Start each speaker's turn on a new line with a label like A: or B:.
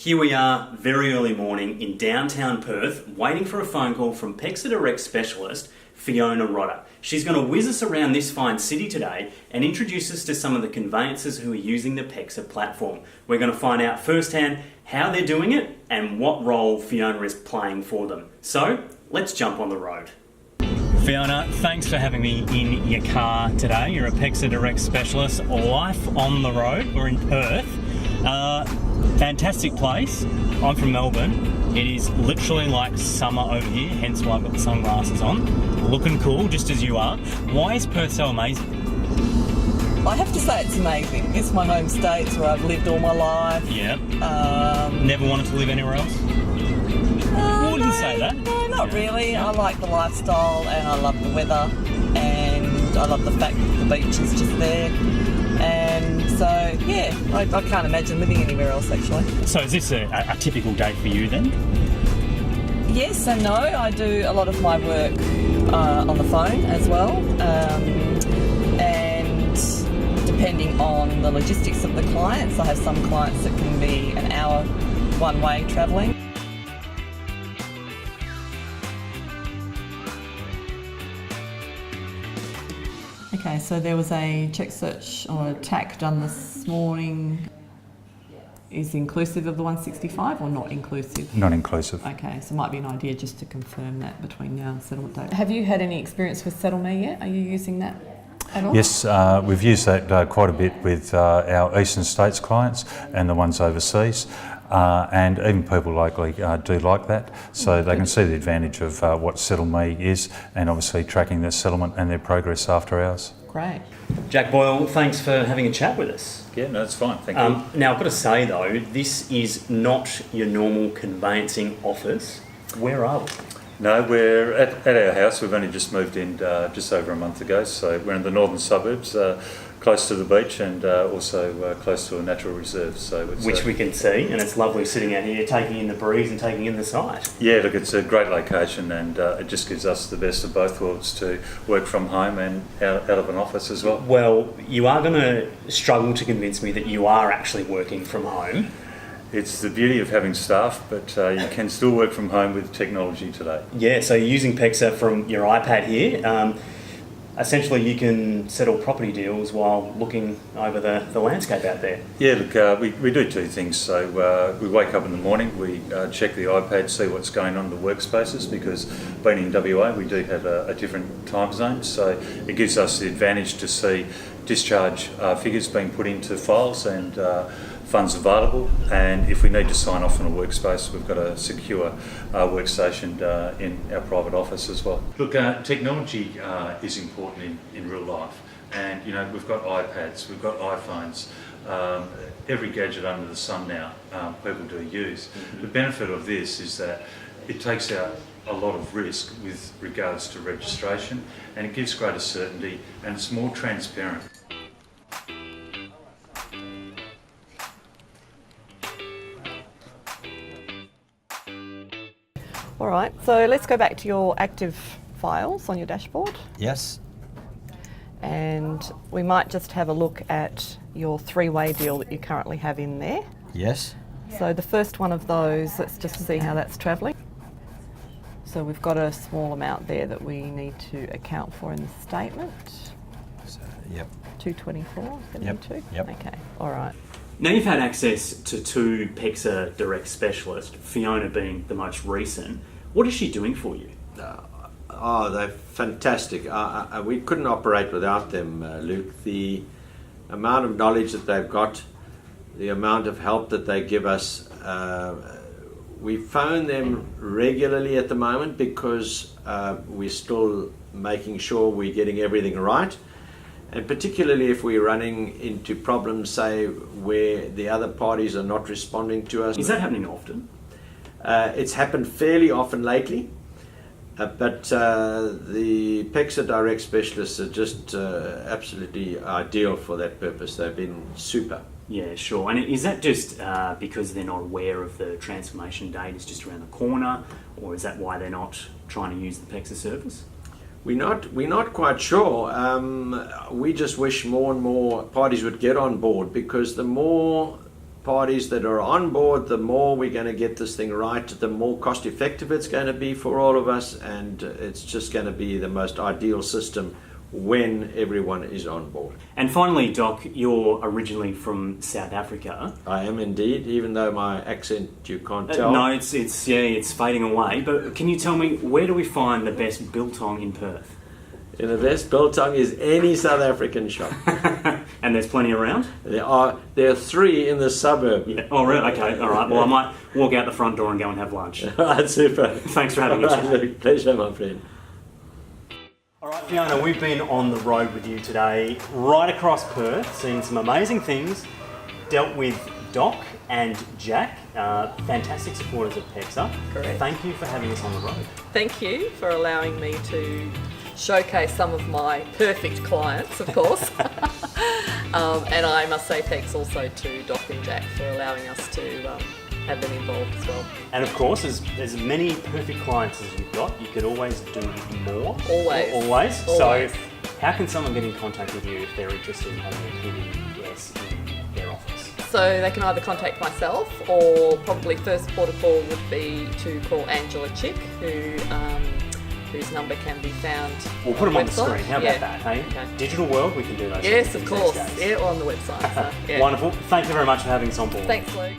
A: Here we are, very early morning in downtown Perth, waiting for a phone call from PEXA Direct Specialist, Fiona Rodda. She's going to whiz us around this fine city today and introduce us to some of the conveyancers who are using the PEXA platform. We're going to find out firsthand how they're doing it and what role Fiona is playing for them. So, let's jump on the road. Fiona, thanks for having me in your car today. You're a PEXA Direct Specialist, life on the road. We're in Perth. Fantastic place. I'm from Melbourne. It is literally like summer over here, hence why I've got the sunglasses on. Looking cool, just as you are. Why is Perth so amazing?
B: I have to say it's amazing. It's my home state, it's where I've lived all my life.
A: Yeah. Never wanted to live anywhere else? Wouldn't say that.
B: No, not really. I like the lifestyle and I love the weather and I love the fact that the beach is just there. And so, yeah, I can't imagine living anywhere else actually.
A: So is this a typical day for you then?
B: Yes and no. I do a lot of my work on the phone as well. And depending on the logistics of the clients, I have some clients that can be an hour one way travelling. Okay, so there was a check search or a TAC done this morning. Is inclusive of the 165 or not inclusive?
C: Not inclusive.
B: Okay, so it might be an idea just to confirm that between now and settlement date. Have you had any experience with SettleMe yet? Are you using that at all?
C: Yes, we've used that quite a bit with our Eastern States clients and the ones overseas. And even people locally do like that, so they can see the advantage of what SettleMe is and obviously tracking their settlement and their progress after hours.
B: Great.
A: Jack Boyle, thanks for having a chat with us.
C: Yeah, no, it's fine, thank you.
A: Now I've got to say though, this is not your normal conveyancing office. Where are we?
C: No, we're at our house. We've only just moved in just over a month ago, so we're in the northern suburbs, close to the beach and also close to a natural reserve. So it's,
A: which we can see, and it's lovely sitting out here, taking in the breeze and taking in the sight.
C: Yeah, look, it's a great location and it just gives us the best of both worlds to work from home and out of an office as well.
A: Well, you are going to struggle to convince me that you are actually working from home.
C: It's the beauty of having staff, but you can still work from home with technology today. Yeah,
A: so you're using PEXA from your iPad here. Essentially, you can settle property deals while looking over the landscape out there.
C: Yeah, look, we do two things. So we wake up in the morning, we check the iPad, see what's going on in the workspaces, because being in WA, we do have a different time zone. So it gives us the advantage to see discharge figures being put into files and funds available, and if we need to sign off on a workspace, we've got a secure workstation in our private office as well. Look, technology is important in real life, and you know, we've got iPads, we've got iPhones, every gadget under the sun now people do use. The benefit of this is that it takes out a lot of risk with regards to registration, and it gives greater certainty, and it's more transparent.
B: All right, so let's go back to your active files on your dashboard.
D: Yes.
B: And we might just have a look at your three-way deal that you currently have in there.
D: Yes.
B: So the first one of those, let's just see how that's travelling. So we've got a small amount there that we need to account for in the statement.
D: So, yep.
B: 224.72?
D: Yep.
B: Okay, all right.
A: Now you've had access to two PEXA Direct Specialists, Fiona being the most recent. What is she doing for you?
E: They're fantastic. We couldn't operate without them, Luke. The amount of knowledge that they've got, the amount of help that they give us. We phone them regularly at the moment because we're still making sure we're getting everything right. And particularly if we're running into problems, say, where the other parties are not responding to us.
A: Is that happening often?
E: It's happened fairly often lately, but the PEXA Direct Specialists are just absolutely ideal for that purpose. They've been super.
A: Yeah, sure. And is that just because they're not aware of the transformation date is just around the corner, or is that why they're not trying to use the PEXA service?
E: We're not quite sure. We just wish more and more parties would get on board, because the more parties that are on board, the more we're going to get this thing right, the more cost effective it's going to be for all of us, and it's just going to be the most ideal system when everyone is on board.
A: And finally, Doc, you're originally from South Africa.
E: I am indeed, even though my accent you can't tell.
A: No, it's fading away. But can you tell me, where do we find the best biltong in Perth?
E: In the best biltong is any South African shop.
A: And there's plenty around?
E: There are 3 in the suburb.
A: Yeah. Oh, really? Okay, all right. Well, I might walk out the front door and go and have lunch.
E: That's super.
A: Thanks for having me, Chad.
E: Pleasure, my friend.
A: All right, Fiona, we've been on the road with you today, right across Perth, seen some amazing things, dealt with Doc and Jack, fantastic supporters of PEXA.
B: Correct.
A: Thank you for having us on the road.
B: Thank you for allowing me to showcase some of my perfect clients, of course. And I must say thanks also to Doc and Jack for allowing us to have them involved as well.
A: And of course, as many perfect clients as you've got, you could always do more.
B: Always.
A: So how can someone get in contact with you if they're interested in having a hidden yes in their office?
B: So they can either contact myself, or probably first port of call would be to call Angela Chick, whose number can be found.
A: We'll put them on the
B: website.
A: screen. How about that? Hey,
B: Okay.
A: Digital world, we can do those.
B: Yes,
A: things
B: of course.
A: these days.
B: Yeah, or on the website. So, yeah.
A: Wonderful. Thank you very much for having us on board.
B: Thanks, Luke.